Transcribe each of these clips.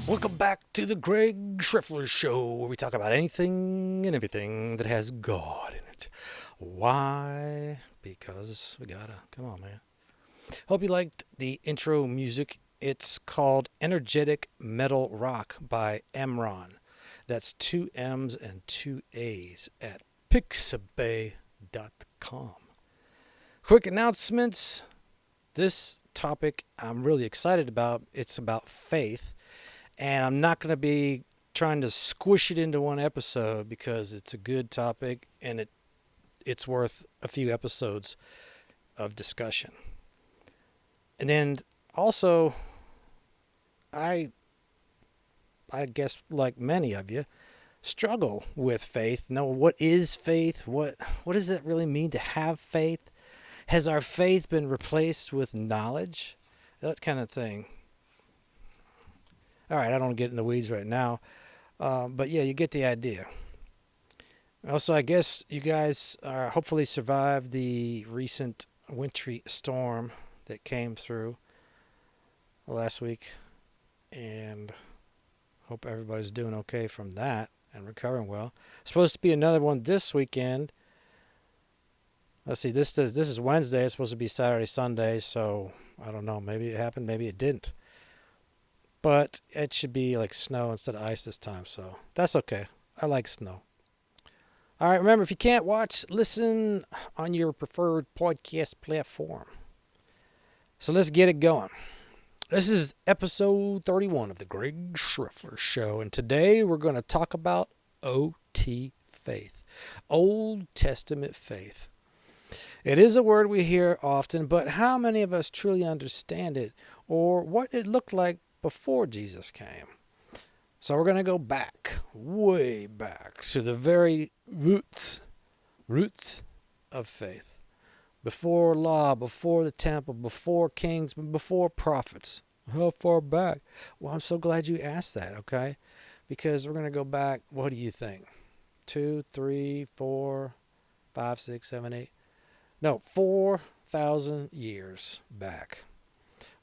Welcome back to the Greg Schriffler Show, where we talk about anything and everything that has God in it. Why? Because we gotta. Come on, man. Hope you liked the intro music. It's called Energetic Metal Rock by Emron. That's 2 M's and 2 A's at pixabay.com. Quick announcements. This topic I'm really excited about. It's about faith. And I'm not going to be trying to squish it into one episode because it's a good topic and it's worth a few episodes of discussion. And then also, I guess like many of you, struggle with faith. Know what is faith? What does it really mean to have faith? Has our faith been replaced with knowledge? That kind of thing. All right, I don't get in the weeds right now. But yeah, you get the idea. Also, I guess you guys hopefully survived the recent wintry storm that came through last week. And hope everybody's doing okay from that and recovering well. Supposed to be another one this weekend. Let's see, this is Wednesday. It's supposed to be Saturday, Sunday. So, I don't know. Maybe it happened. Maybe it didn't. But it should be like snow instead of ice this time, so that's okay. I like snow. All right, remember, if you can't watch, listen on your preferred podcast platform. So let's get it going. This is episode 31 of the Greg Schriffler Show, and today we're going to talk about OT faith, Old Testament faith. It is a word we hear often, but how many of us truly understand it or what it looked like before Jesus came? So we're going to go back, way back, to the very roots of faith. Before law, before the temple, before kings, before prophets. How far back? Well, I'm so glad you asked that, okay? Because we're going to go back, what do you think? 2, 3, 4, 5, 6, 7, 8? No, 4,000 years back.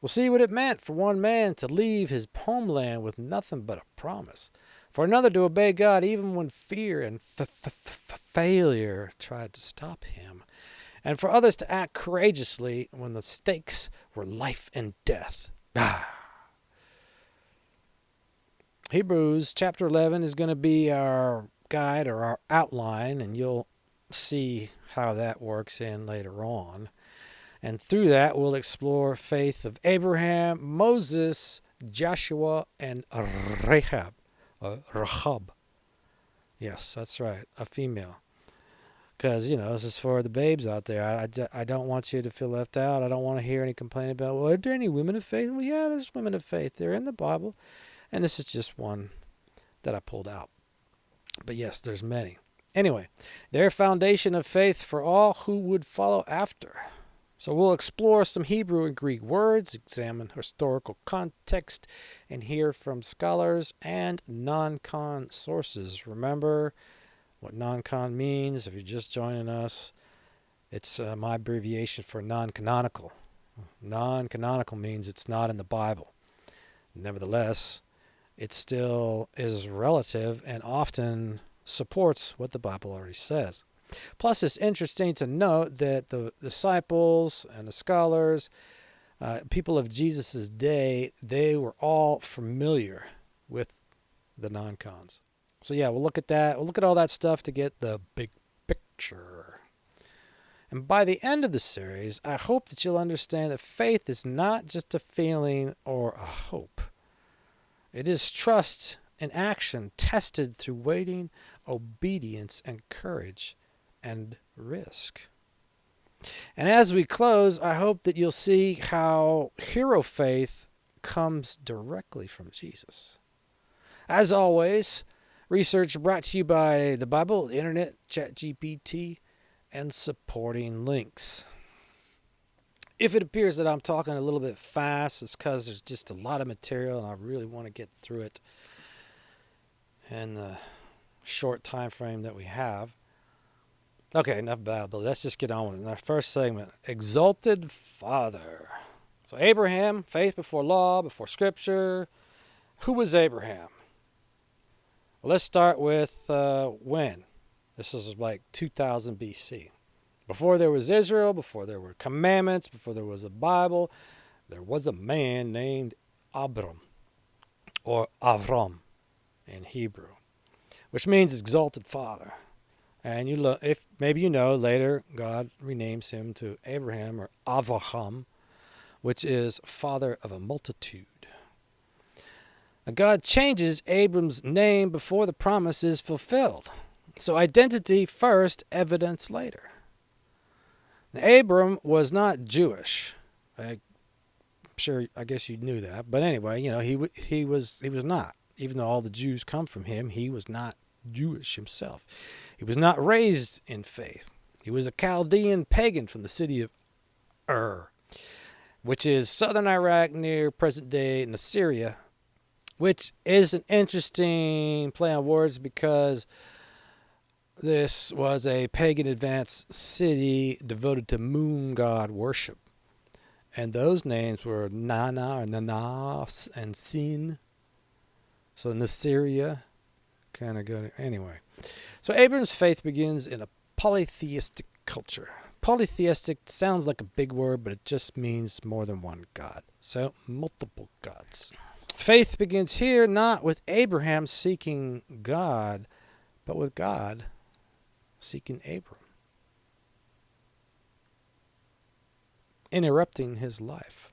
We'll see what it meant for one man to leave his homeland with nothing but a promise. For another to obey God even when fear and failure tried to stop him. And for others to act courageously when the stakes were life and death. Hebrews chapter 11 is going to be our guide or our outline, and you'll see how that works in later on. And through that, we'll explore faith of Abraham, Moses, Joshua, and Rahab. Rahab. Yes, that's right, a female. Because, this is for the babes out there. I don't want you to feel left out. I don't want to hear any complaint about, well, are there any women of faith? Well, yeah, there's women of faith. They're in the Bible. And this is just one that I pulled out. But yes, there's many. Anyway, their foundation of faith for all who would follow after. So we'll explore some Hebrew and Greek words, examine historical context, and hear from scholars and non-con sources. Remember what non-con means. If you're just joining us, it's my abbreviation for non-canonical. Non-canonical means it's not in the Bible. Nevertheless, it still is relative and often supports what the Bible already says. Plus, it's interesting to note that the disciples and the scholars, people of Jesus' day, they were all familiar with the non-cons. So yeah, we'll look at that. We'll look at all that stuff to get the big picture. And by the end of the series, I hope that you'll understand that faith is not just a feeling or a hope. It is trust and action tested through waiting, obedience, and courage. And risk. And as we close, I hope that you'll see how hero faith comes directly from Jesus. As always, research brought to you by the Bible, the internet, ChatGPT, and supporting links. If it appears that I'm talking a little bit fast, it's because there's just a lot of material and I really want to get through it in the short time frame that we have. Okay, enough babble. Let's just get on with it. Our first segment, Exalted Father. So Abraham, faith before law, before Scripture. Who was Abraham? Well, let's start with when. This is like 2000 BC. Before there was Israel, before there were commandments, before there was a Bible, there was a man named Abram, or Avram in Hebrew, which means exalted father. And if maybe you know, later God renames him to Abraham or Avraham, which is father of a multitude. Now, God changes Abram's name before the promise is fulfilled. So identity first, evidence later. Now, Abram was not Jewish. I guess you knew that. But anyway, he was not. Even though all the Jews come from him, he was not Jewish himself. He was not raised in faith. He was a Chaldean pagan from the city of Ur, which is southern Iraq near present-day Assyria, which is an interesting play on words because this was a pagan advanced city devoted to moon god worship. And those names were Nana or Nanas and Sin. So Assyria kind of go to, anyway. So Abram's faith begins in a polytheistic culture. Polytheistic sounds like a big word, but it just means more than one God. So multiple gods. Faith begins here not with Abraham seeking God, but with God seeking Abram, interrupting his life.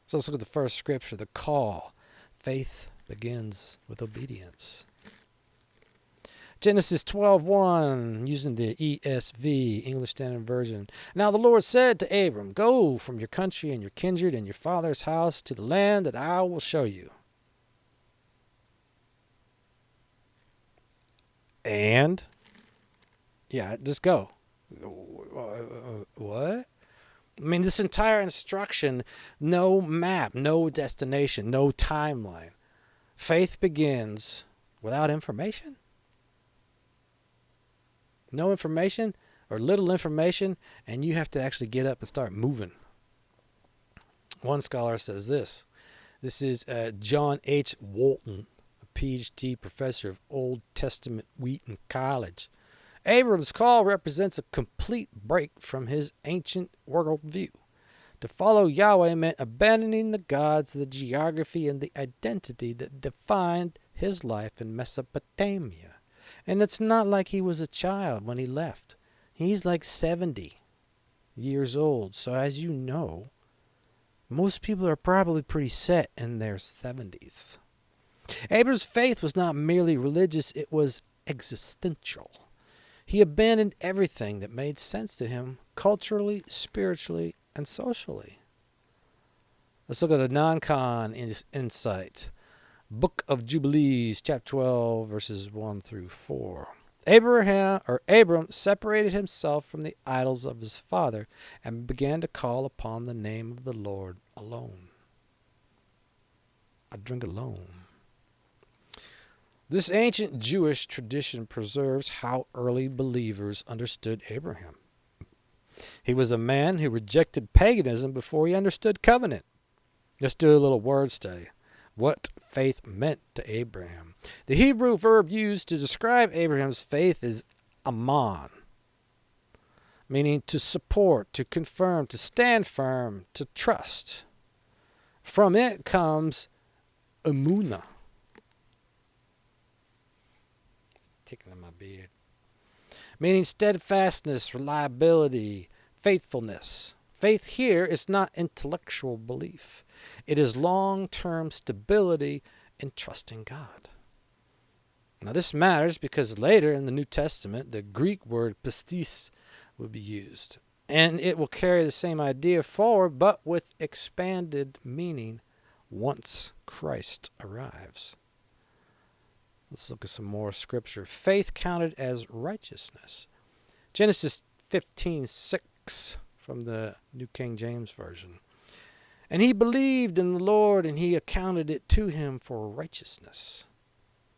So let's look at the first scripture, the call. Faith begins with obedience. Genesis 12:1, using the ESV, English Standard Version. Now the Lord said to Abram, go from your country and your kindred and your father's house to the land that I will show you. And, just go. What? I mean, this entire instruction, no map, no destination, no timeline. Faith begins without information? No information or little information, and you have to actually get up and start moving. One scholar says this. This is John H. Walton, a PhD professor of Old Testament Wheaton College. Abram's call represents a complete break from his ancient worldview. To follow Yahweh meant abandoning the gods, the geography, and the identity that defined his life in Mesopotamia. And it's not like he was a child when he left. He's like 70 years old. So as you know, most people are probably pretty set in their 70s. Abram's faith was not merely religious, it was existential. He abandoned everything that made sense to him culturally, spiritually, and socially. Let's look at a non-con insight. Book of Jubilees, chapter 12, verses 1 through 4. Abram separated himself from the idols of his father and began to call upon the name of the Lord alone. I drink alone. This ancient Jewish tradition preserves how early believers understood Abraham. He was a man who rejected paganism before he understood covenant. Let's do a little word study. What faith meant to Abraham. The Hebrew verb used to describe Abraham's faith is aman, meaning to support, to confirm, to stand firm, to trust. From it comes emunah. Ticking on my beard. Meaning steadfastness, reliability, faithfulness. Faith here is not intellectual belief. It is long-term stability in trusting God. Now this matters because later in the New Testament, the Greek word pistis will be used. And it will carry the same idea forward, but with expanded meaning once Christ arrives. Let's look at some more scripture. Faith counted as righteousness. Genesis 15:6 from the New King James Version. And he believed in the Lord, and he accounted it to him for righteousness.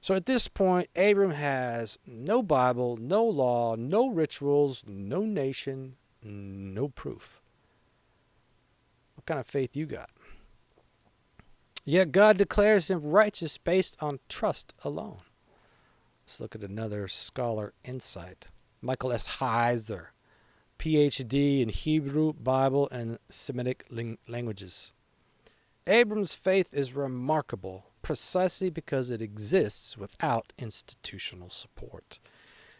So at this point, Abram has no Bible, no law, no rituals, no nation, no proof. What kind of faith you got? Yet God declares him righteous based on trust alone. Let's look at another scholar insight. Michael S. Heiser, PhD in Hebrew, Bible, and Semitic languages. Abram's faith is remarkable precisely because it exists without institutional support.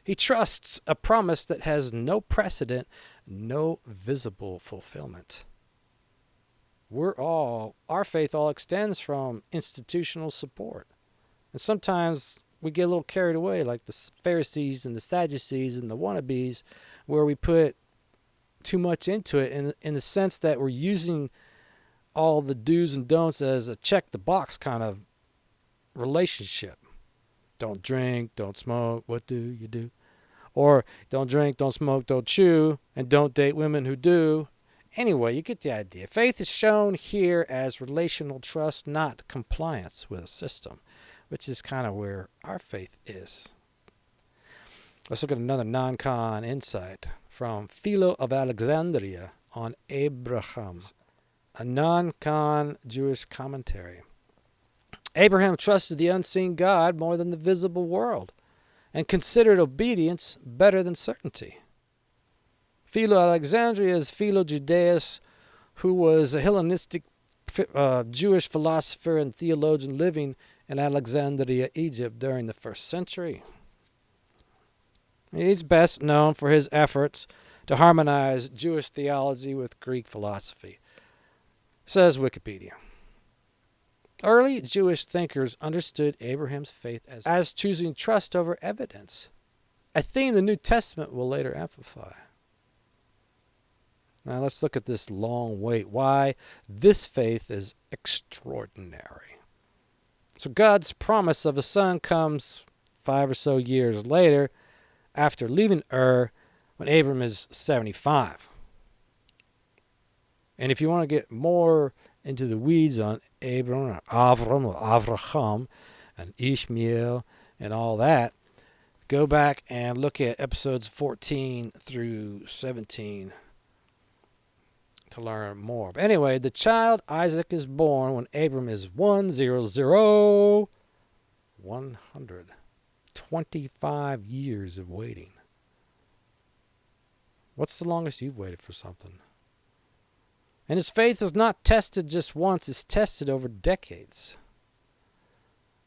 He trusts a promise that has no precedent, no visible fulfillment. Our faith all extends from institutional support. And sometimes we get a little carried away, like the Pharisees and the Sadducees and the wannabes, where we put too much into it in the sense that we're using all the do's and don'ts as a check the box kind of relationship. Don't drink, don't smoke, what do you do? Or don't drink, don't smoke, don't chew, and don't date women who do. Anyway, you get the idea. Faith is shown here as relational trust, not compliance with a system, which is kind of where our faith is. Let's look at another non-con insight from Philo of Alexandria on Abraham, a non-con Jewish commentary. Abraham trusted the unseen God more than the visible world and considered obedience better than certainty. Philo Alexandria is Philo Judaeus, who was a Hellenistic Jewish philosopher and theologian living in Alexandria, Egypt during the 1st century. He's best known for his efforts to harmonize Jewish theology with Greek philosophy, says Wikipedia. Early Jewish thinkers understood Abraham's faith as choosing trust over evidence, a theme the New Testament will later amplify. Now let's look at this long wait, why this faith is extraordinary. So God's promise of a son comes 5 or so years later after leaving Ur when Abram is 75. And if you want to get more into the weeds on Abram or Avram or Avraham and Ishmael and all that, go back and look at episodes 14 through 17 to learn more. But anyway, the child Isaac is born when Abram is 100. 25 years of waiting. What's the longest you've waited for something? And his faith is not tested just once, it's tested over decades.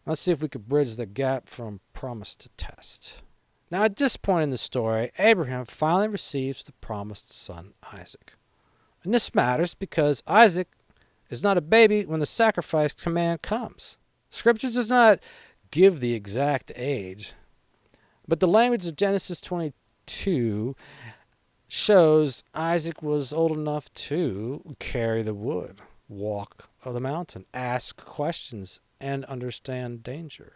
Let's see if we could bridge the gap from promise to test. Now, at this point in the story, Abraham finally receives the promised son, Isaac. And this matters because Isaac is not a baby when the sacrifice command comes. Scripture does not give the exact age, but the language of Genesis 22 shows Isaac was old enough to carry the wood, walk of the mountain, ask questions, and understand danger.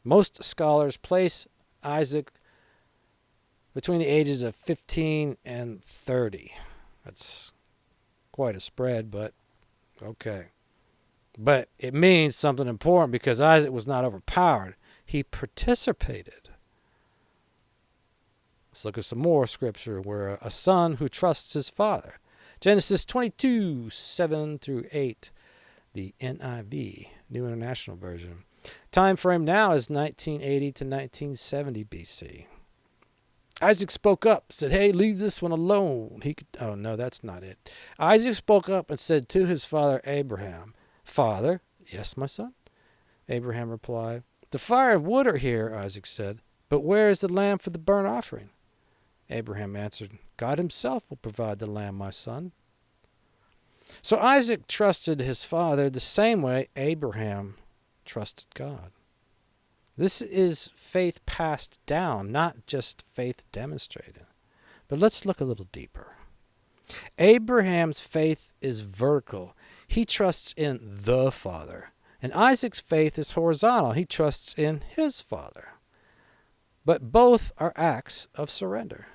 Most scholars place Isaac between the ages of 15 and 30. That's quite a spread, but okay. But it means something important because Isaac was not overpowered. He participated. Let's look at some more scripture where a son who trusts his father. Genesis 22, 7 through 8, the NIV, New International Version. Time frame now is 1980 to 1970 BC. Isaac spoke up, said, "Hey, leave this one alone." Oh, no, that's not it. Isaac spoke up and said to his father Abraham, "Father." "Yes, my son." Abraham replied. "The fire and wood are here," Isaac said, "but where is the lamb for the burnt offering?" Abraham answered, "God himself will provide the lamb, my son." So Isaac trusted his father the same way Abraham trusted God. This is faith passed down, not just faith demonstrated. But let's look a little deeper. Abraham's faith is vertical. He trusts in the Father. And Isaac's faith is horizontal. He trusts in his Father. But both are acts of surrender.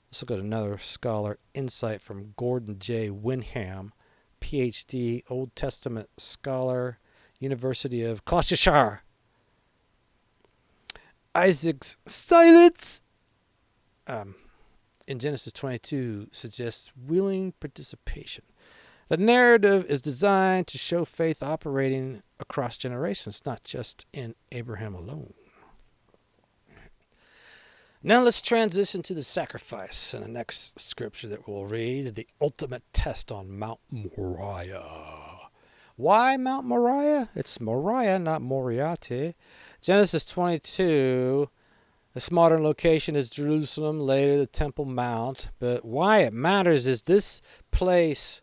Let's look at another scholar insight from Gordon J. Winham, PhD, Old Testament scholar, University of Gloucestershire. Isaac's silence in Genesis 22 suggests willing participation. The narrative is designed to show faith operating across generations, not just in Abraham alone. Now let's transition to the sacrifice in the next scripture that we'll read, the ultimate test on Mount Moriah. Why Mount Moriah? It's Moriah, not Moriarty. Genesis 22, this modern location is Jerusalem, later the Temple Mount. But why it matters is this place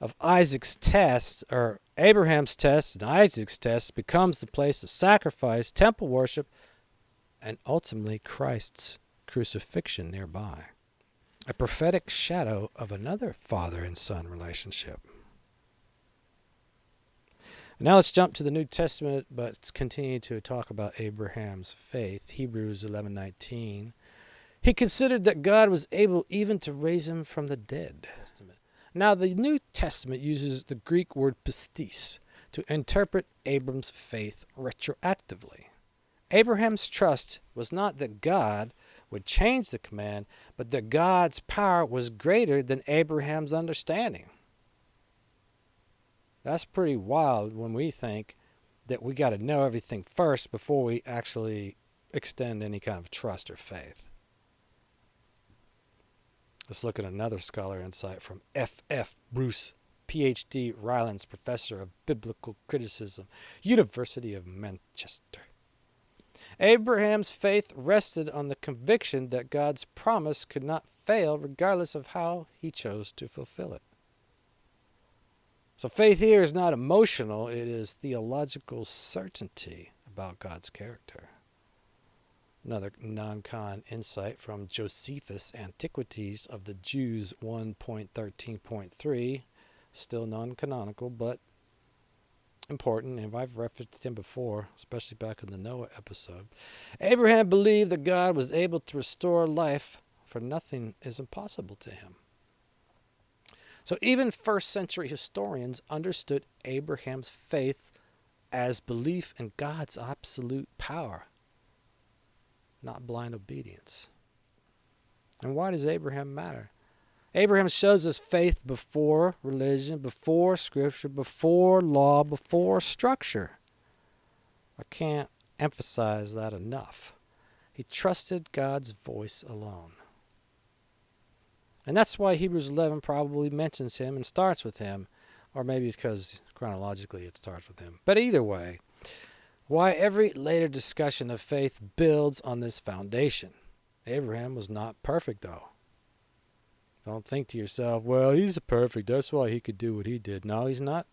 of Isaac's test, or Abraham's test and Isaac's test, becomes the place of sacrifice, temple worship, and ultimately Christ's crucifixion nearby. A prophetic shadow of another father and son relationship. Now let's jump to the New Testament, but let's continue to talk about Abraham's faith. Hebrews 11:19. He considered that God was able even to raise him from the dead. Now, the New Testament uses the Greek word pistis to interpret Abram's faith retroactively. Abraham's trust was not that God would change the command, but that God's power was greater than Abraham's understanding. That's pretty wild when we think that we got to know everything first before we actually extend any kind of trust or faith. Let's look at another scholar insight from F.F. Bruce, Ph.D., Reliance Professor of Biblical Criticism, University of Manchester. Abraham's faith rested on the conviction that God's promise could not fail regardless of how he chose to fulfill it. So faith here is not emotional, it is theological certainty about God's character. Another non-con insight from Josephus' Antiquities of the Jews 1.13.3, still non-canonical, but important, and I've referenced him before, especially back in the Noah episode. Abraham believed that God was able to restore life, for nothing is impossible to him. So even first century historians understood Abraham's faith as belief in God's absolute power, not blind obedience. And why does Abraham matter? Abraham shows us faith before religion, before scripture, before law, before structure. I can't emphasize that enough. He trusted God's voice alone. And that's why Hebrews 11 probably mentions him and starts with him, or maybe it's because chronologically it starts with him. But either way, why every later discussion of faith builds on this foundation. Abraham was not perfect, though. Don't think to yourself, well, he's perfect, that's why he could do what he did. No, he's not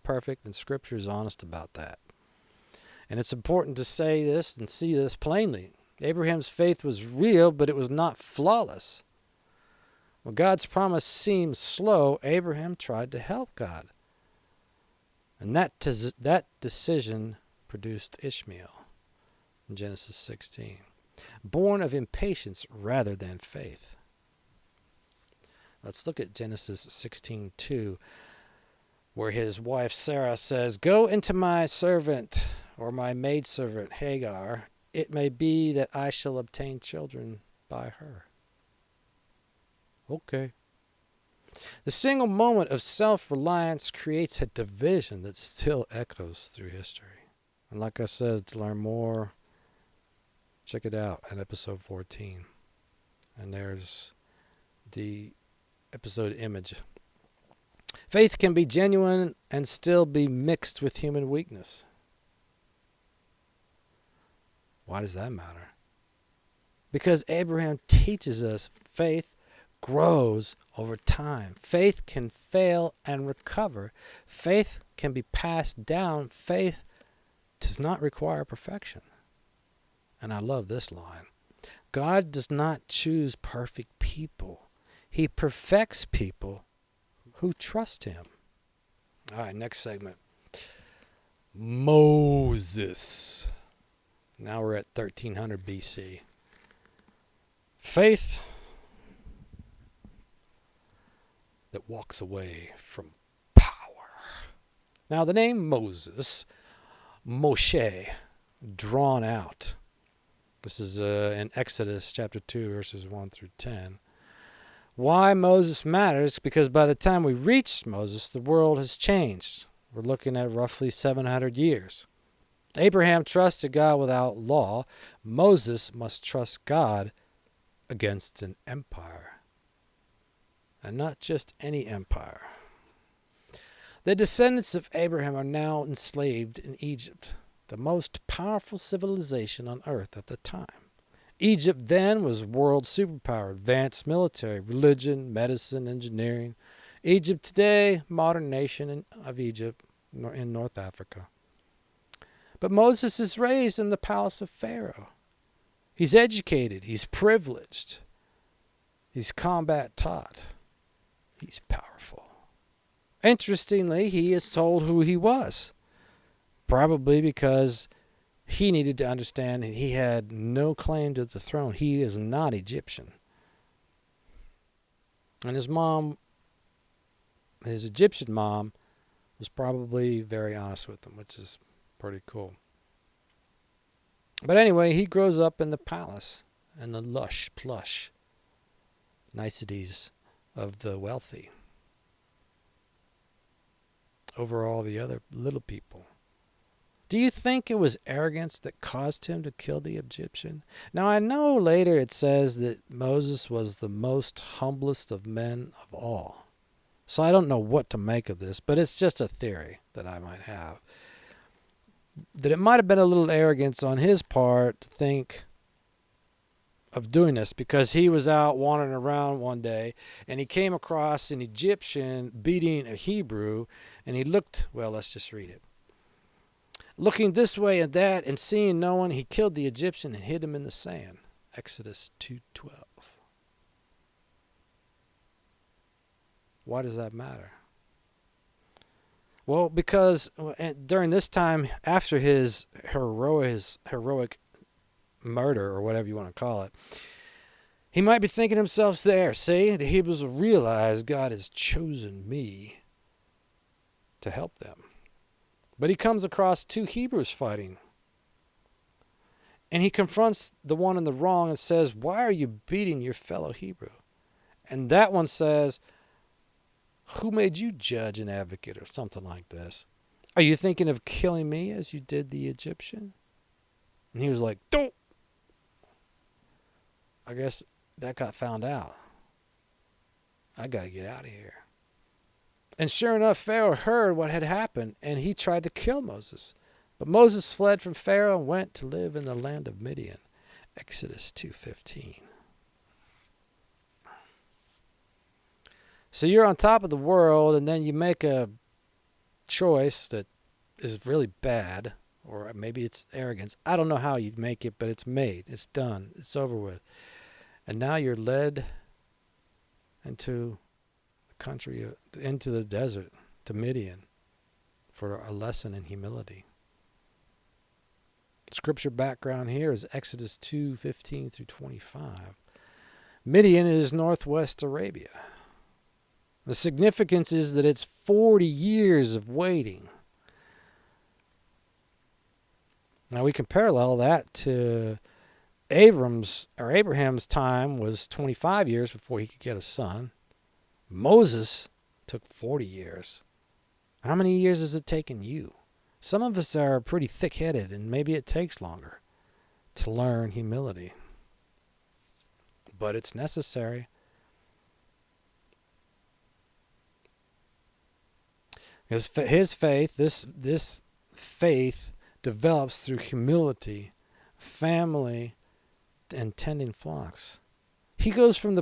perfect, and Scripture is honest about that. And it's important to say this and see this plainly. Abraham's faith was real, but it was not flawless. When God's promise seemed slow, Abraham tried to help God. And that decision produced Ishmael in Genesis 16, born of impatience rather than faith. Let's look at Genesis 16:2, where his wife Sarah says, "Go into my servant or my maidservant Hagar. It may be that I shall obtain children by her." Okay. The single moment of self-reliance creates a division that still echoes through history. And like I said, to learn more, check it out at episode 14. And there's the episode image. Faith can be genuine and still be mixed with human weakness. Why does that matter? Because Abraham teaches us faith grows over time. Faith can fail and recover. Faith can be passed down. Faith does not require perfection. And I love this line. God does not choose perfect people. He perfects people who trust him. All right, next segment. Moses. Now we're at 1300 BC. Faith that walks away from power. Now the name Moses, Moshe, drawn out. This is in Exodus chapter 2, verses 1 through 10. Why Moses matters, because by the time we reach Moses, the world has changed. We're looking at roughly 700 years. Abraham trusted God without law. Moses must trust God against an empire. And not just any empire. The descendants of Abraham are now enslaved in Egypt, the most powerful civilization on earth at the time. Egypt then was world superpower, advanced military, religion, medicine, engineering. Egypt today, modern nation of Egypt in North Africa. But Moses is raised in the palace of Pharaoh. He's educated. He's privileged. He's combat taught. He's powerful. Interestingly, he is told who he was. Probably because he needed to understand he had no claim to the throne. He is not Egyptian. And his mom, his Egyptian mom, was probably very honest with him, which is pretty cool. But anyway, he grows up in the palace and the lush, plush niceties of the wealthy over all the other little people. Do you think it was arrogance that caused him to kill the Egyptian? Now, I know later it says that Moses was the most humblest of men of all. So I don't know what to make of this, but it's just a theory that I might have. That it might have been a little arrogance on his part to think of doing this, because he was out wandering around one day and he came across an Egyptian beating a Hebrew, and he looked, well, let's just read it. Looking this way and that and seeing no one, he killed the Egyptian and hid him in the sand. Exodus 2:12. Why does that matter? Well, because during this time, after his heroic murder, or whatever you want to call it, he might be thinking to himself, there, see, the Hebrews will realize God has chosen me to help them. But he comes across two Hebrews fighting. And he confronts the one in the wrong and says, why are you beating your fellow Hebrew? And that one says, who made you judge and advocate, or something like this? Are you thinking of killing me as you did the Egyptian? And he was like, don't. I guess that got found out. I got to get out of here. And sure enough, Pharaoh heard what had happened, and he tried to kill Moses. But Moses fled from Pharaoh and went to live in the land of Midian. Exodus 2:15. So you're on top of the world, and then you make a choice that is really bad, or maybe it's arrogance. I don't know how you make it, but it's made. It's done. It's over with. And now you're led into the country, into the desert, to Midian, for a lesson in humility. Scripture background here is Exodus 2:15 through 25. Midian is northwest Arabia. The significance is that it's 40 years of waiting. Now we can parallel that to Abraham's time was 25 years before he could get a son. Moses took 40 years. How many years has it taken you? Some of us are pretty thick-headed, and maybe it takes longer to learn humility. But it's necessary. His faith, this faith develops through humility, family, and tending flocks. He goes from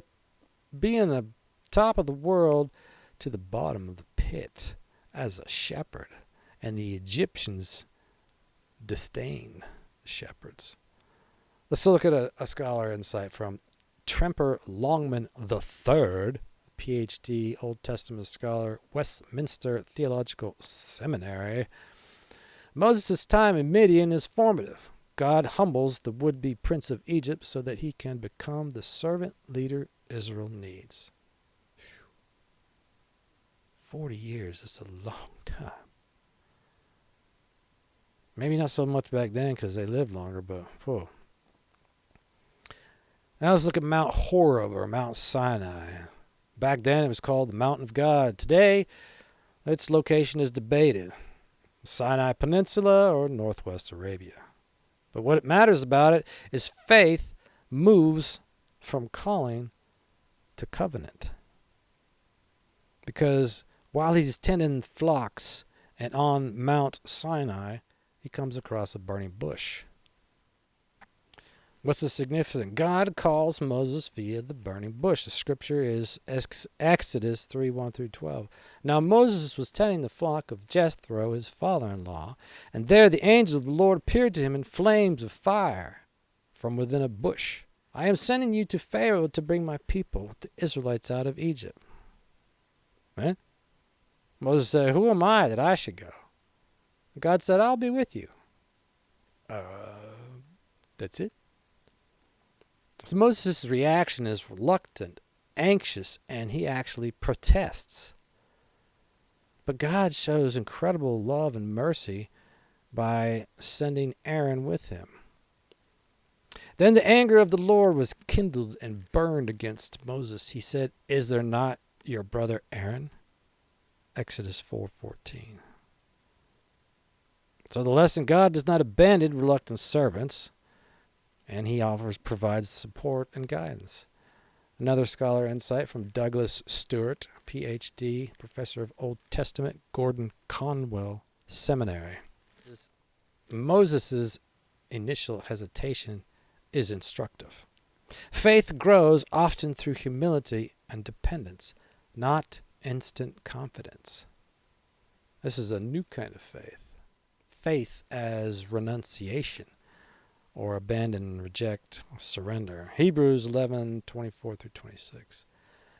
being the top of the world to the bottom of the pit as a shepherd. And the Egyptians disdain shepherds. Let's look at a scholar insight from Tremper Longman III, PhD, Old Testament scholar, Westminster Theological Seminary. Moses' time in Midian is formative. God humbles the would-be prince of Egypt so that he can become the servant leader Israel needs. 40 years is a long time. Maybe not so much back then because they lived longer, but Now let's look at Mount Horeb, or Mount Sinai. Back then it was called the Mountain of God. Today, its location is debated. Sinai Peninsula or Northwest Arabia. But what matters about it is faith moves from calling to covenant. Because while he's tending flocks and on Mount Sinai, he comes across a burning bush. What's the significance? God calls Moses via the burning bush. The scripture is Exodus 3:1 through 12. Now Moses was tending the flock of Jethro, his father-in-law, and there the angel of the Lord appeared to him in flames of fire from within a bush. I am sending you to Pharaoh to bring my people, the Israelites, out of Egypt. Eh? Moses said, who am I that I should go? God said, I'll be with you. That's it? So Moses' reaction is reluctant, anxious, and he actually protests. But God shows incredible love and mercy by sending Aaron with him. Then the anger of the Lord was kindled and burned against Moses. He said, is there not your brother Aaron? Exodus 4:14. So the lesson, God does not abandon reluctant servants, and he provides support and guidance. Another scholar insight from Douglas Stewart, Ph.D., professor of Old Testament, Gordon Conwell Seminary. Moses' initial hesitation is instructive. Faith grows often through humility and dependence, not instant confidence. This is a new kind of faith. Faith as renunciation, or abandon, reject, surrender. Hebrews 11:24 through 26.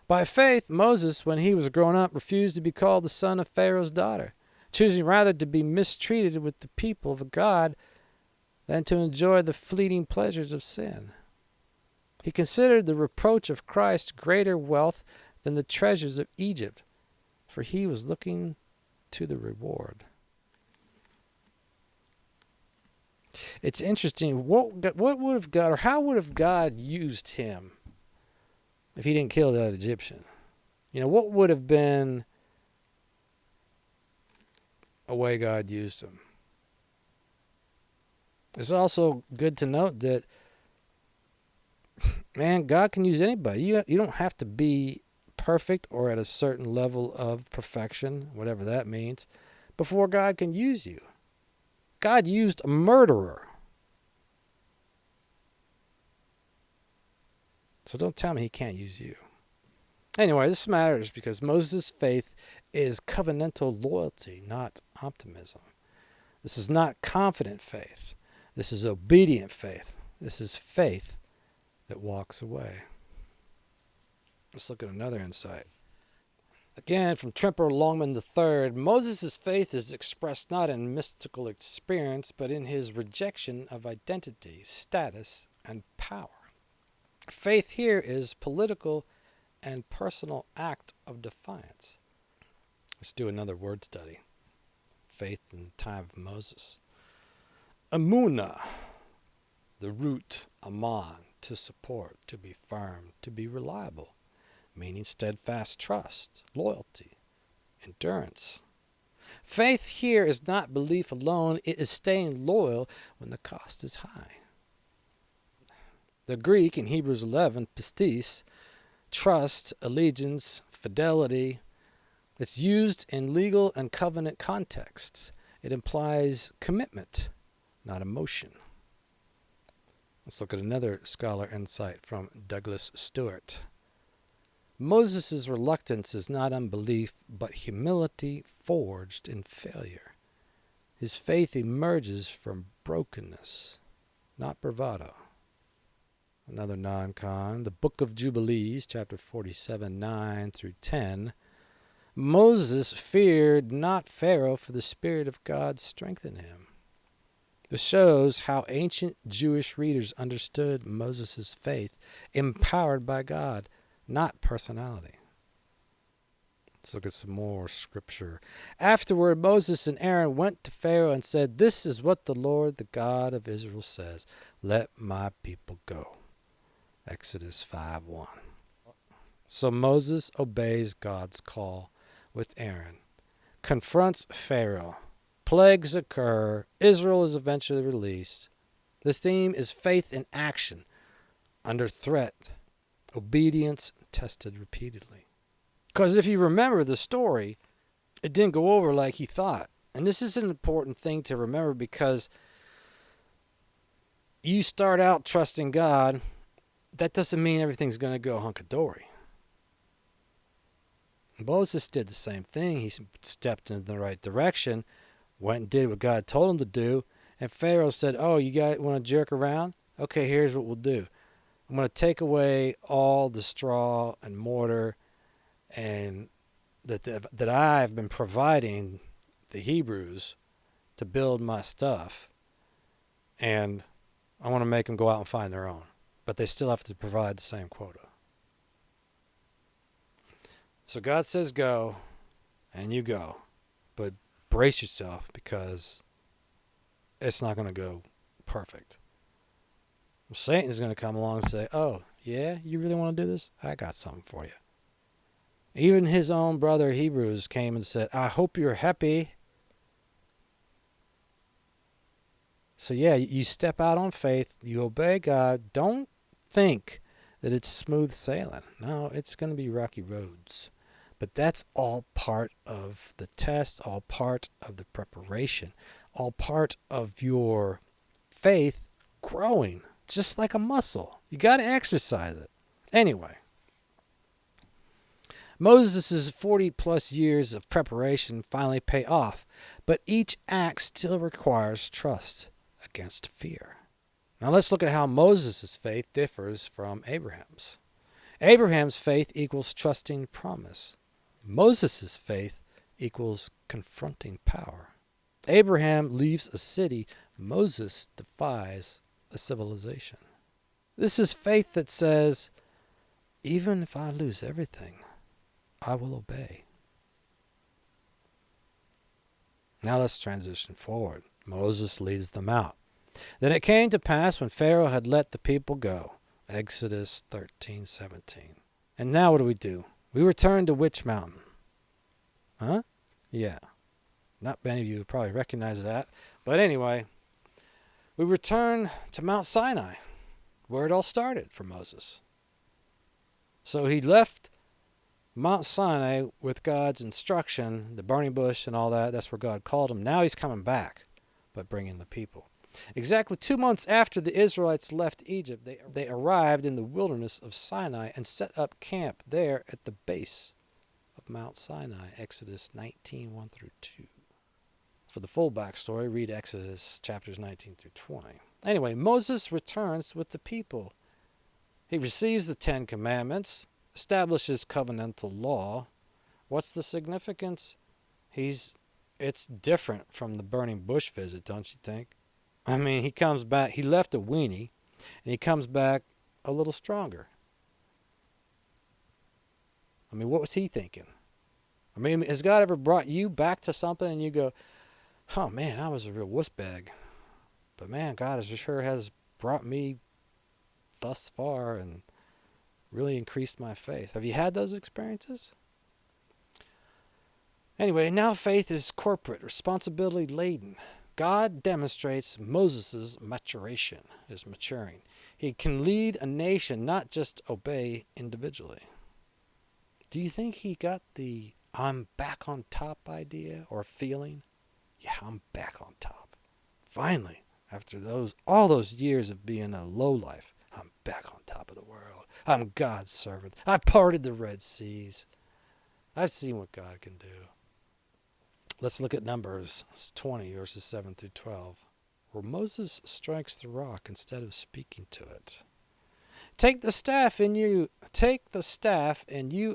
By faith, Moses, when he was grown up, refused to be called the son of Pharaoh's daughter, choosing rather to be mistreated with the people of God than to enjoy the fleeting pleasures of sin. He considered the reproach of Christ greater wealth than the treasures of Egypt, for he was looking to the reward. It's interesting. What would have God, or how would have God used him if he didn't kill that Egyptian? What would have been a way God used him? It's also good to note that, man, God can use anybody. You don't have to be perfect or at a certain level of perfection, whatever that means, before God can use you. God used a murderer. So don't tell me he can't use you. Anyway, this matters because Moses' faith is covenantal loyalty, not optimism. This is not confident faith. This is obedient faith. This is faith that walks away. Let's look at another insight. Again, from Tremper Longman III, Moses' faith is expressed not in mystical experience, but in his rejection of identity, status, and power. Faith here is political and personal act of defiance. Let's do another word study. Faith in the time of Moses. Emunah, the root aman, to support, to be firm, to be reliable, meaning steadfast trust, loyalty, endurance. Faith here is not belief alone. It is staying loyal when the cost is high. The Greek in Hebrews 11, pistis, trust, allegiance, fidelity. It's used in legal and covenant contexts. It implies commitment, not emotion. Let's look at another scholar insight from Douglas Stewart. Moses' reluctance is not unbelief, but humility forged in failure. His faith emerges from brokenness, not bravado. Another non-con, the Book of Jubilees, chapter 47, 9 through 10. Moses feared not Pharaoh, for the Spirit of God strengthened him. This shows how ancient Jewish readers understood Moses' faith, empowered by God, not personality. Let's look at some more scripture. Afterward, Moses and Aaron went to Pharaoh and said, "This is what the Lord, the God of Israel, says. Let my people go." Exodus 5:1. So Moses obeys God's call with Aaron, confronts Pharaoh. Plagues occur. Israel is eventually released. The theme is faith in action, under threat, obedience tested repeatedly. Because if you remember the story, it didn't go over like he thought. And this is an important thing to remember, because you start out trusting God. That doesn't mean everything's going to go hunky-dory. Moses did the same thing. He stepped in the right direction, went and did what God told him to do, and Pharaoh said, oh, you guys want to jerk around? Okay, here's what we'll do. I'm going to take away all the straw and mortar and that I've been providing the Hebrews to build my stuff, and I want to make them go out and find their own. But they still have to provide the same quota. So God says go, and you go. But brace yourself, because it's not going to go perfect. Satan's going to come along and say, oh, yeah, you really want to do this? I got something for you. Even his own brother Hebrews came and said, I hope you're happy. So yeah, you step out on faith, you obey God. Don't think that it's smooth sailing. No, it's going to be rocky roads. But that's all part of the test, all part of the preparation, all part of your faith growing, just like a muscle. You got to exercise it. Anyway, Moses' 40 plus years of preparation finally pay off, but each act still requires trust against fear. Now let's look at how Moses' faith differs from Abraham's. Abraham's faith equals trusting promise. Moses' faith equals confronting power. Abraham leaves a city. Moses defies a civilization. This is faith that says, even if I lose everything, I will obey. Now let's transition forward. Moses leads them out. Then it came to pass when Pharaoh had let the people go. Exodus 13:17. And now what do? We return to which mountain? Huh? Yeah. Not many of you probably recognize that. But anyway, we return to Mount Sinai, where it all started for Moses. So he left Mount Sinai with God's instruction, the burning bush and all that. That's where God called him. Now he's coming back, but bringing the people. Exactly 2 months after the Israelites left Egypt, they arrived in the wilderness of Sinai and set up camp there at the base of Mount Sinai, Exodus 19:1 through 2. For the full backstory, read Exodus chapters 19 through 20. Anyway, Moses returns with the people. He receives the 10 Commandments, establishes covenantal law. What's the significance? It's different from the burning bush visit, don't you think? I mean, he comes back, he left a weenie, and he comes back a little stronger. I mean, what was he thinking? I mean, has God ever brought you back to something and you go, oh man, I was a real wuss bag. But man, God sure has brought me thus far and really increased my faith. Have you had those experiences? Anyway, now faith is corporate, responsibility laden. God demonstrates Moses' maturation, his maturing. He can lead a nation, not just obey individually. Do you think he got the I'm back on top idea or feeling? Yeah, I'm back on top. Finally, after all those years of being a lowlife, I'm back on top of the world. I'm God's servant. I've parted the Red Seas. I've seen what God can do. Let's look at Numbers 20, verses 7 through 12, where Moses strikes the rock instead of speaking to it. Take the staff, and you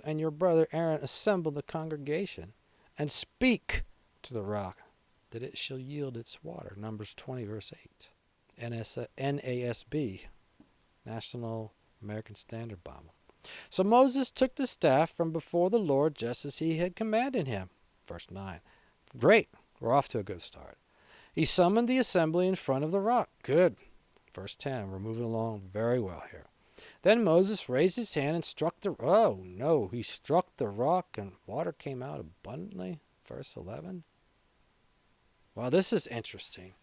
and your brother Aaron assemble the congregation, and speak to the rock, that it shall yield its water. Numbers 20, verse 8. NASB, National American Standard Bible. So Moses took the staff from before the Lord, just as he had commanded him. Verse 9. Great. We're off to a good start. He summoned the assembly in front of the rock. Good. Verse 10. We're moving along very well here. Then Moses raised his hand and struck he struck the rock and water came out abundantly. Verse 11. Well, this is interesting.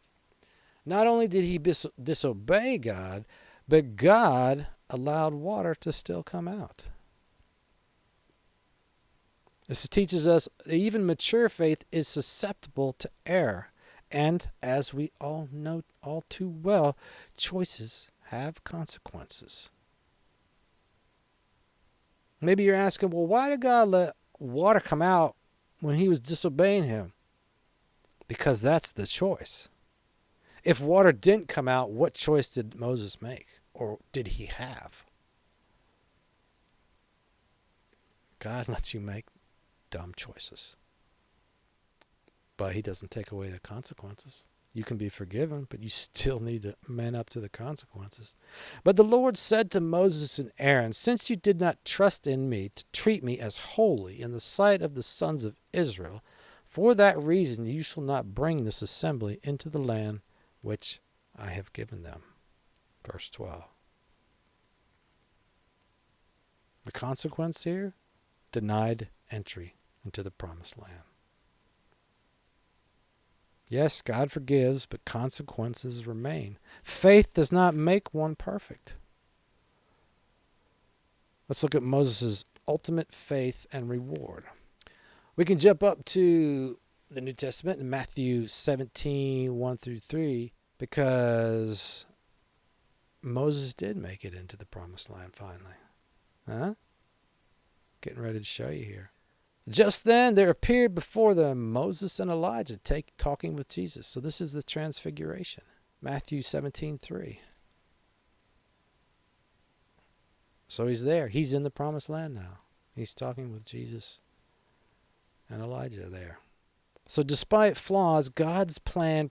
Not only did he disobey God, but God allowed water to still come out. This teaches us that even mature faith is susceptible to error. And as we all know all too well, choices have consequences. Maybe you're asking, well, why did God let water come out when he was disobeying him? Because that's the choice. If water didn't come out, what choice did Moses make? Or did he have? God lets you make dumb choices. But he doesn't take away the consequences. You can be forgiven, but you still need to man up to the consequences. But the Lord said to Moses and Aaron, since you did not trust in me to treat me as holy in the sight of the sons of Israel, for that reason you shall not bring this assembly into the land which I have given them. Verse 12. The consequence here? Denied entry into the promised land. Yes, God forgives, but consequences remain. Faith does not make one perfect. Let's look at Moses' ultimate faith and reward. We can jump up to the New Testament in Matthew 17, 1 through 3, because Moses did make it into the promised land finally. Huh? Getting ready to show you here. Just then there appeared before them Moses and Elijah talking with Jesus. So this is the Transfiguration. Matthew 17:3. So he's there. He's in the promised land now. He's talking with Jesus and Elijah there. So despite flaws, God's plan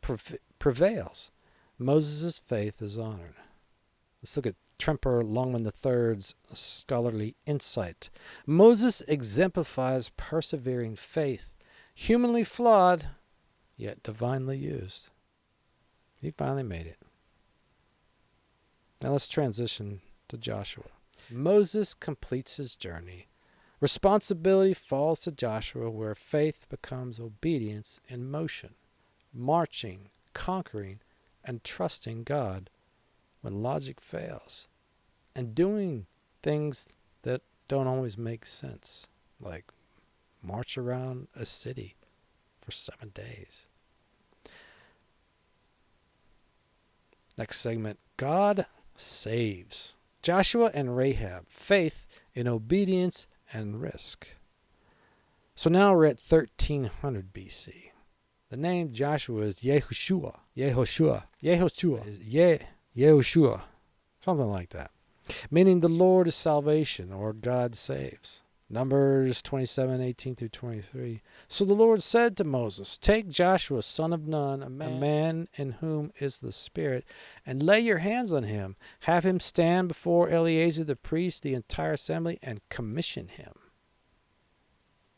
prevails. Moses' faith is honored. Let's look at Tremper Longman III's scholarly insight. Moses exemplifies persevering faith, humanly flawed, yet divinely used. He finally made it. Now let's transition to Joshua. Moses completes his journey. Responsibility falls to Joshua, where faith becomes obedience in motion, marching, conquering, and trusting God when logic fails, and doing things that don't always make sense, like march around a city for 7 days. Next segment, God saves. Joshua and Rahab, faith in obedience and risk. So now we're at 1300 BC. The name Joshua is Yehoshua. Yehoshua. Something like that. Meaning the Lord is salvation, or God saves. Numbers 27:18 through 23. So the Lord said to Moses, take Joshua, son of Nun, a man in whom is the Spirit, and lay your hands on him. Have him stand before Eleazar the priest, the entire assembly, and commission him.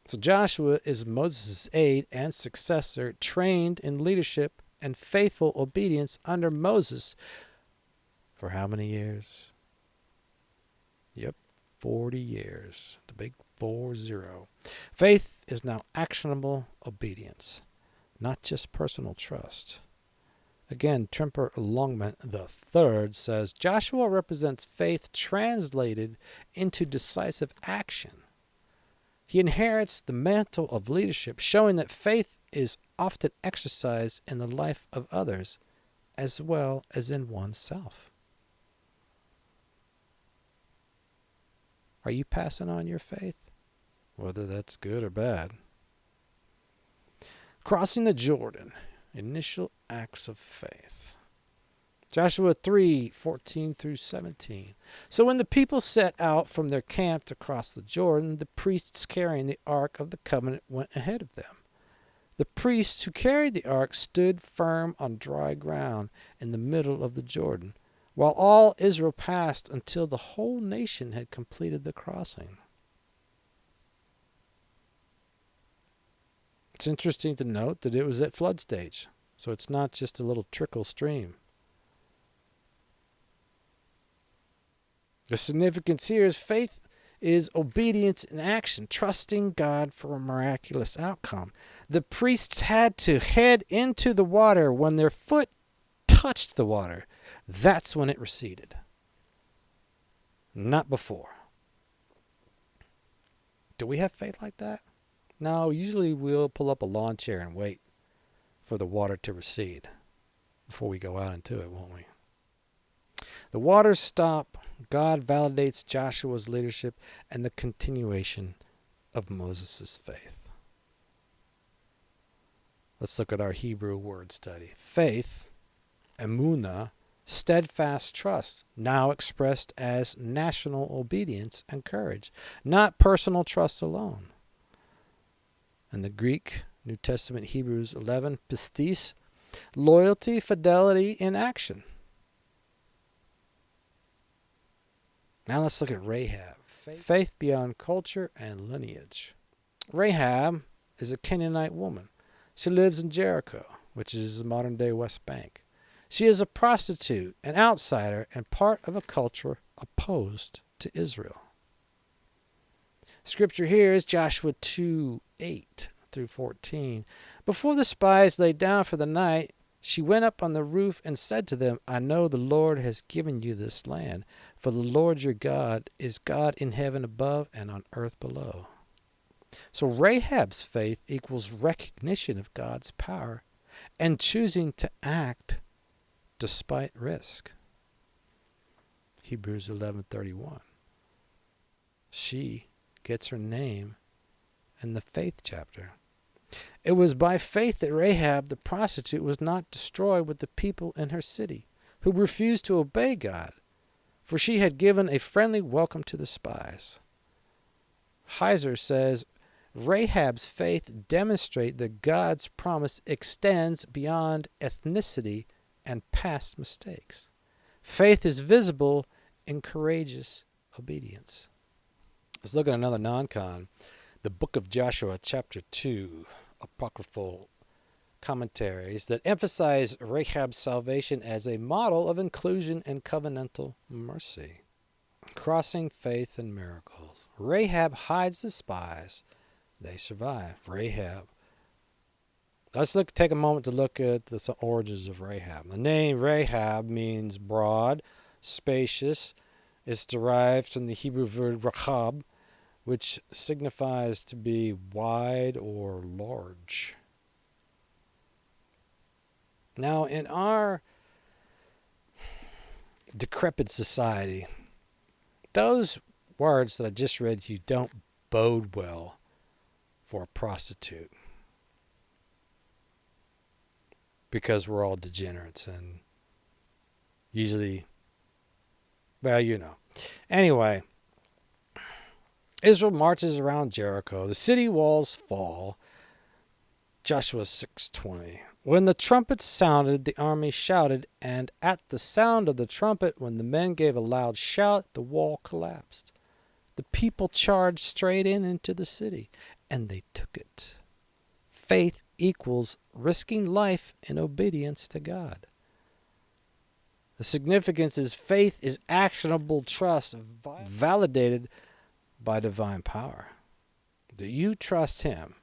So Joshua is Moses' aide and successor, trained in leadership and faithful obedience under Moses for how many years? Yep, 40 years. The big 40. Faith is now actionable obedience, not just personal trust. Again, Tremper Longman III says, Joshua represents faith translated into decisive action. He inherits the mantle of leadership, showing that faith is often exercised in the life of others as well as in oneself. Are you passing on your faith? Whether that's good or bad. Crossing the Jordan. Initial acts of faith. Joshua 3:14 through 17. So when the people set out from their camp to cross the Jordan, the priests carrying the Ark of the Covenant went ahead of them. The priests who carried the ark stood firm on dry ground in the middle of the Jordan, while all Israel passed until the whole nation had completed the crossing. It's interesting to note that it was at flood stage, so it's not just a little trickle stream. The significance here is faith is obedience in action, trusting God for a miraculous outcome. The priests had to head into the water when their foot touched the water. That's when it receded, not before. Do we have faith like that? No, usually we'll pull up a lawn chair and wait for the water to recede before we go out into it, won't we? The waters stop. God validates Joshua's leadership and the continuation of Moses' faith. Let's look at our Hebrew word study. Faith, emunah, steadfast trust, now expressed as national obedience and courage, not personal trust alone. In the Greek, New Testament Hebrews 11, pistis, loyalty, fidelity in action. Now let's look at Rahab. Faith beyond culture and lineage. Rahab is a Canaanite woman. She lives in Jericho, which is the modern-day West Bank. She is a prostitute, an outsider, and part of a culture opposed to Israel. Scripture here is Joshua 2:8 through 14. Before the spies lay down for the night, she went up on the roof and said to them, I know the Lord has given you this land, for the Lord your God is God in heaven above and on earth below. So Rahab's faith equals recognition of God's power and choosing to act despite risk. Hebrews 11:31. She gets her name in the faith chapter. It was by faith that Rahab the prostitute was not destroyed with the people in her city, who refused to obey God, for she had given a friendly welcome to the spies. Heiser says, Rahab's faith demonstrates that God's promise extends beyond ethnicity and past mistakes. Faith is visible in courageous obedience. Let's look at another non-con. The book of Joshua, chapter 2, apocryphal commentaries that emphasize Rahab's salvation as a model of inclusion and covenantal mercy. Crossing faith and miracles. Rahab hides the spies. They survive. Rahab. Let's take a moment to look at the origins of Rahab. The name Rahab means broad, spacious. It's derived from the Hebrew word Rahab, which signifies to be wide or large. Now, in our decrepit society, those words that I just read to you don't bode well for a prostitute, because we're all degenerates and usually, well, you know. Anyway, Israel marches around Jericho. The city walls fall. Joshua 6:20. When the trumpets sounded, the army shouted, and at the sound of the trumpet, when the men gave a loud shout, the wall collapsed. The people charged straight into the city, and they took it. Faith equals risking life in obedience to God. The significance is faith is actionable trust, validated by divine power. Do you trust Him?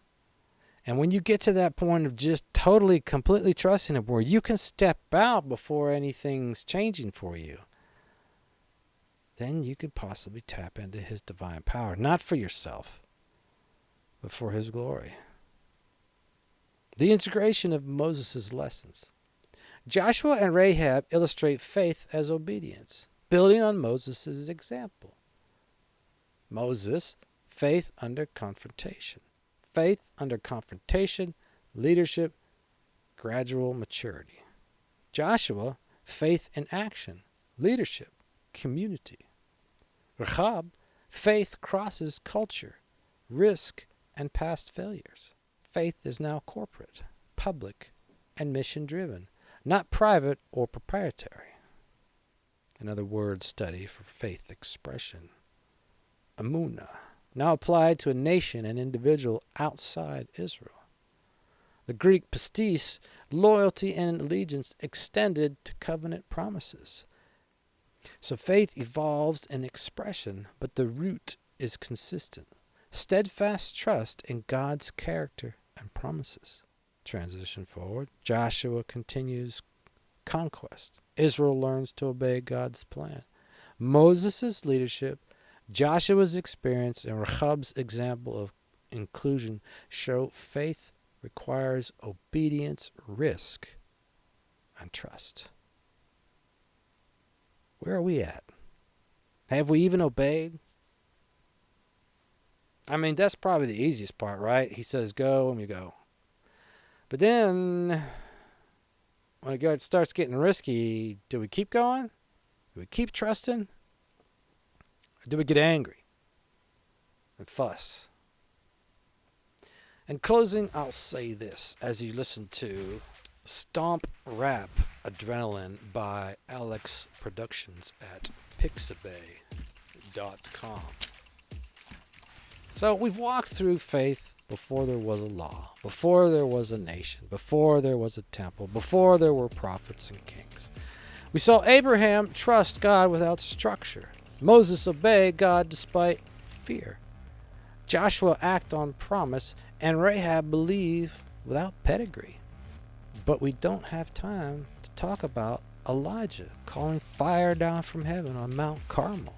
And when you get to that point of just totally, completely trusting Him, where you can step out before anything's changing for you, then you could possibly tap into His divine power, not for yourself, but for His glory. The integration of Moses' lessons. Joshua and Rahab illustrate faith as obedience, building on Moses' example. Moses, faith under confrontation. Faith under confrontation, leadership, gradual maturity. Joshua, faith in action, leadership, community. Rahab, faith crosses culture, risk, and past failures. Faith is now corporate, public, and mission-driven, not private or proprietary. Another word study for faith expression. Emunah, now applied to a nation and individual outside Israel. The Greek pistis, loyalty and allegiance extended to covenant promises. So faith evolves in expression, but the root is consistent. Steadfast trust in God's character and promises. Transition forward. Joshua continues conquest. Israel learns to obey God's plan. Moses' leadership, Joshua's experience, and Rahab's example of inclusion show faith requires obedience, risk, and trust. Where are we at? Have we even obeyed? I mean, that's probably the easiest part, right? He says go, and we go. But then, when it starts getting risky, do we keep going? Do we keep trusting? Or do we get angry and fuss? In closing, I'll say this as you listen to Stomp Rap Adrenaline by Alex Productions at pixabay.com. So we've walked through faith before there was a law, before there was a nation, before there was a temple, before there were prophets and kings. We saw Abraham trust God without structure. Moses obey God despite fear. Joshua act on promise, and Rahab believe without pedigree. But we don't have time to talk about Elijah calling fire down from heaven on Mount Carmel,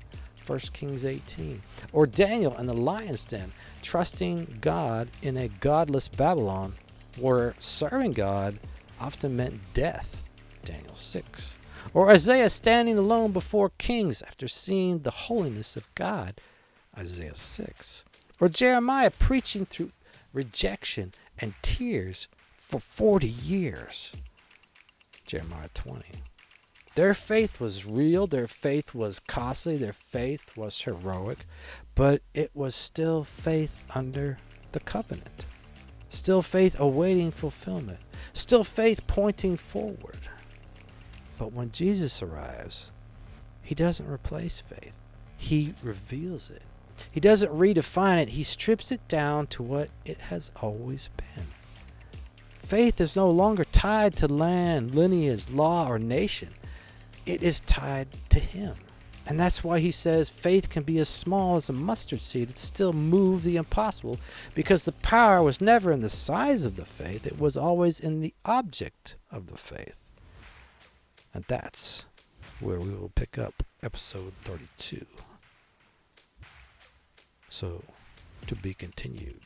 1 Kings 18. Or Daniel in the lion's den, trusting God in a godless Babylon, where serving God often meant death, Daniel 6. Or Isaiah standing alone before kings after seeing the holiness of God, Isaiah 6. Or Jeremiah preaching through rejection and tears for 40 years, Jeremiah 20. Their faith was real, their faith was costly, their faith was heroic, but it was still faith under the covenant. Still faith awaiting fulfillment. Still faith pointing forward. But when Jesus arrives, he doesn't replace faith. He reveals it. He doesn't redefine it. He strips it down to what it has always been. Faith is no longer tied to land, lineage, law, or nation. It is tied to him. And that's why he says faith can be as small as a mustard seed and still move the impossible, because the power was never in the size of the faith. It was always in the object of the faith. And that's where we will pick up episode 32. So, to be continued.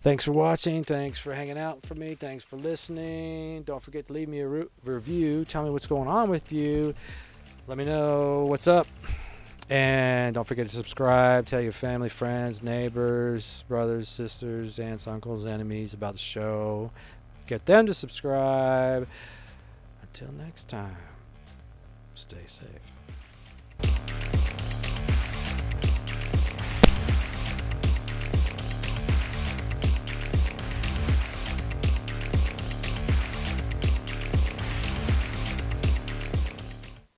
Thanks for watching. Thanks for hanging out for me. Thanks for listening. Don't forget to leave me a review. Tell me what's going on with you. Let me know what's up. And don't forget to subscribe. Tell your family, friends, neighbors, brothers, sisters, aunts, uncles, enemies about the show. Get them to subscribe. Until next time, stay safe.